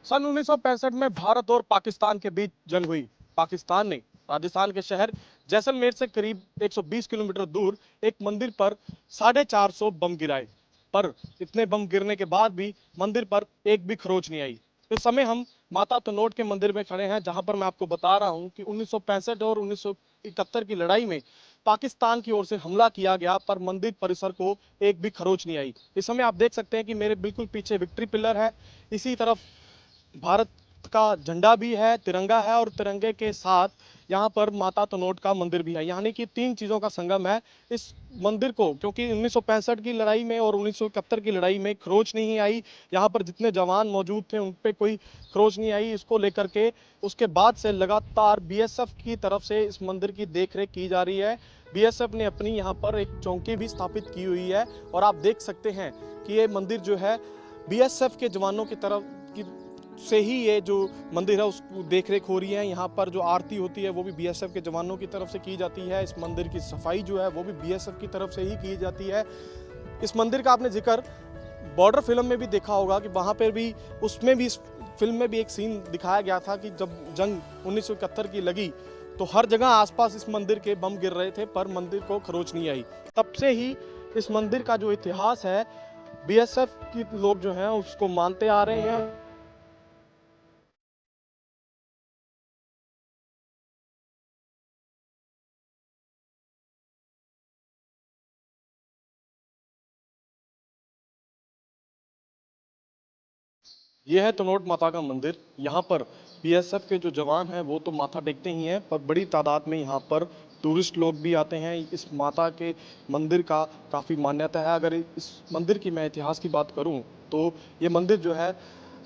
सन 1965 में भारत और पाकिस्तान के बीच जंग हुई। पाकिस्तान ने राजस्थान के शहर जैसलमेर से करीब 120 किलोमीटर दूर एक मंदिर पर 450 बम गिराए, पर इतने बम गिरने के बाद भी मंदिर पर एक भी खरोच नहीं आई। इस समय हम माता तनोट के मंदिर में खड़े हैं, जहां पर मैं आपको बता रहा हूं कि 1965 और 1971 की लड़ाई में पाकिस्तान की ओर से हमला किया गया, पर मंदिर परिसर को एक भी खरोच नहीं आई। इस समय आप देख सकते हैं कि मेरे बिल्कुल पीछे विक्ट्री पिलर है, इसी तरफ भारत का झंडा भी है, तिरंगा है, और तिरंगे के साथ यहाँ पर माता तनोट का मंदिर भी है, यानी कि तीन चीज़ों का संगम है। इस मंदिर को, क्योंकि 1965 की लड़ाई में और 1971 की लड़ाई में खरोच नहीं आई, यहाँ पर जितने जवान मौजूद थे उन पे कोई खरोच नहीं आई, इसको लेकर के उसके बाद से लगातार बीएसएफ की तरफ से इस मंदिर की देखरेख की जा रही है। बीएसएफ ने अपनी यहाँ पर एक चौकी भी स्थापित की हुई है, और आप देख सकते हैं कि ये मंदिर जो है बीएसएफ के जवानों की तरफ की से ही ये जो मंदिर है उसको देखरेख हो रही है। यहाँ पर जो आरती होती है वो भी बीएसएफ के जवानों की तरफ से की जाती है। इस मंदिर की सफाई जो है वो भी बीएसएफ की तरफ से ही की जाती है। इस मंदिर का आपने जिक्र बॉर्डर फिल्म में भी देखा होगा कि वहाँ पर भी, उसमें भी, इस फिल्म में भी एक सीन दिखाया गया था कि जब जंग 1971 की लगी तो हर जगह आसपास इस मंदिर के बम गिर रहे थे, पर मंदिर को खरोच नहीं आई। तब से ही इस मंदिर का जो इतिहास है बीएसएफ के लोग जो हैं उसको मानते आ रहे हैं। यह है तनोट माता का मंदिर। यहाँ पर बीएसएफ के जो जवान हैं वो तो माथा टेकते ही हैं, पर बड़ी तादाद में यहाँ पर टूरिस्ट लोग भी आते हैं। इस माता के मंदिर का काफ़ी मान्यता है। अगर इस मंदिर की मैं इतिहास की बात करूँ तो ये मंदिर जो है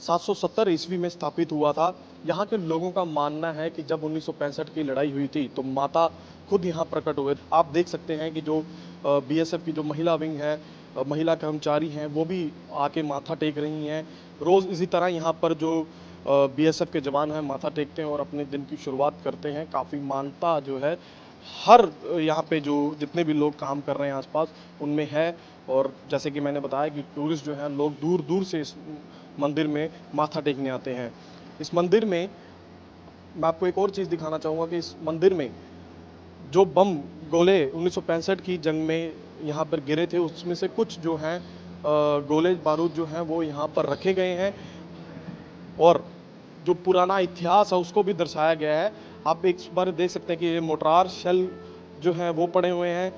770 ईस्वी में स्थापित हुआ था। यहाँ के लोगों का मानना है कि जब 1965 की लड़ाई हुई थी तो माता खुद यहाँ प्रकट हुए। आप देख सकते हैं कि जो बीएसएफ की जो महिला विंग है, महिला कर्मचारी हैं, वो भी आके माथा टेक रही हैं। रोज़ इसी तरह यहाँ पर जो बीएसएफ के जवान हैं माथा टेकते हैं और अपने दिन की शुरुआत करते हैं। काफ़ी मानता जो है हर यहाँ पे जो जितने भी लोग काम कर रहे हैं आसपास उनमें है। और जैसे कि मैंने बताया कि टूरिस्ट जो हैं लोग दूर दूर से इस मंदिर में माथा टेकने आते हैं। इस मंदिर में मैं आपको एक और चीज़ दिखाना चाहूँगा कि इस मंदिर में जो बम गोले 1965 की जंग में यहाँ पर गिरे थे उसमें से कुछ जो हैं गोले बारूद जो हैं वो यहाँ पर रखे गए हैं, और जो पुराना इतिहास है उसको भी दर्शाया गया है। आप एक बार देख सकते हैं कि ये मोर्टार शेल जो हैं वो पड़े हुए हैं,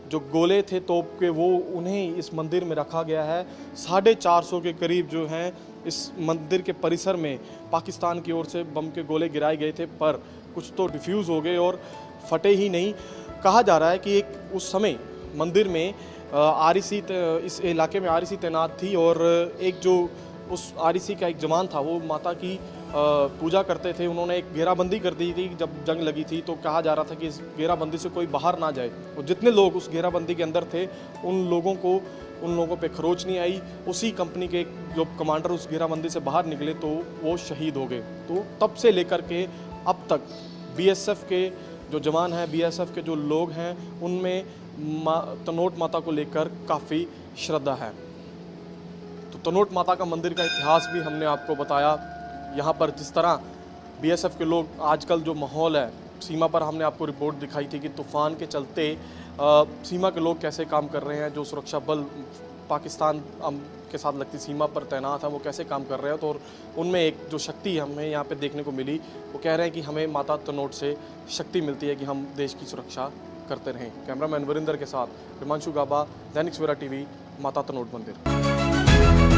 जो गोले थे तोप के वो उन्हें इस मंदिर में रखा गया है। 450 के करीब जो हैं इस मंदिर के परिसर में पाकिस्तान की ओर से बम के गोले गिराए गए थे, पर कुछ तो डिफ्यूज़ हो गए और फटे ही नहीं। कहा जा रहा है कि एक उस समय मंदिर में आरईसी इस इलाके में आरईसी तैनात थी, और एक जो उस आरईसी का एक जवान था वो माता की पूजा करते थे। उन्होंने एक घेराबंदी कर दी थी जब जंग लगी थी, तो कहा जा रहा था कि इस घेराबंदी से कोई बाहर ना जाए, और जितने लोग उस घेराबंदी के अंदर थे उन लोगों पे खरोच नहीं आई। उसी कंपनी के जो कमांडर उस घेराबंदी से बाहर निकले तो वो शहीद हो गए। तो तब से लेकर के अब तक बीएसएफ के जो जवान हैं, बीएसएफ के जो लोग हैं, उनमें तनोट माता को लेकर काफ़ी श्रद्धा है। तो तनोट माता का मंदिर का इतिहास भी हमने आपको बताया। यहाँ पर जिस तरह बीएसएफ के लोग, आजकल जो माहौल है सीमा पर, हमने आपको रिपोर्ट दिखाई थी कि तूफ़ान के चलते सीमा के लोग कैसे काम कर रहे हैं, जो सुरक्षा बल पाकिस्तान के साथ लगती सीमा पर तैनात है वो कैसे काम कर रहे हैं। तो उनमें एक जो शक्ति हमें यहाँ पे देखने को मिली, वो कह रहे हैं कि हमें माता तनोट से शक्ति मिलती है कि हम देश की सुरक्षा करते रहें। कैमरामैन वरिंदर के साथ हिमांशु गाबा, दैनिक सवेरा टीवी, माता तनोट मंदिर।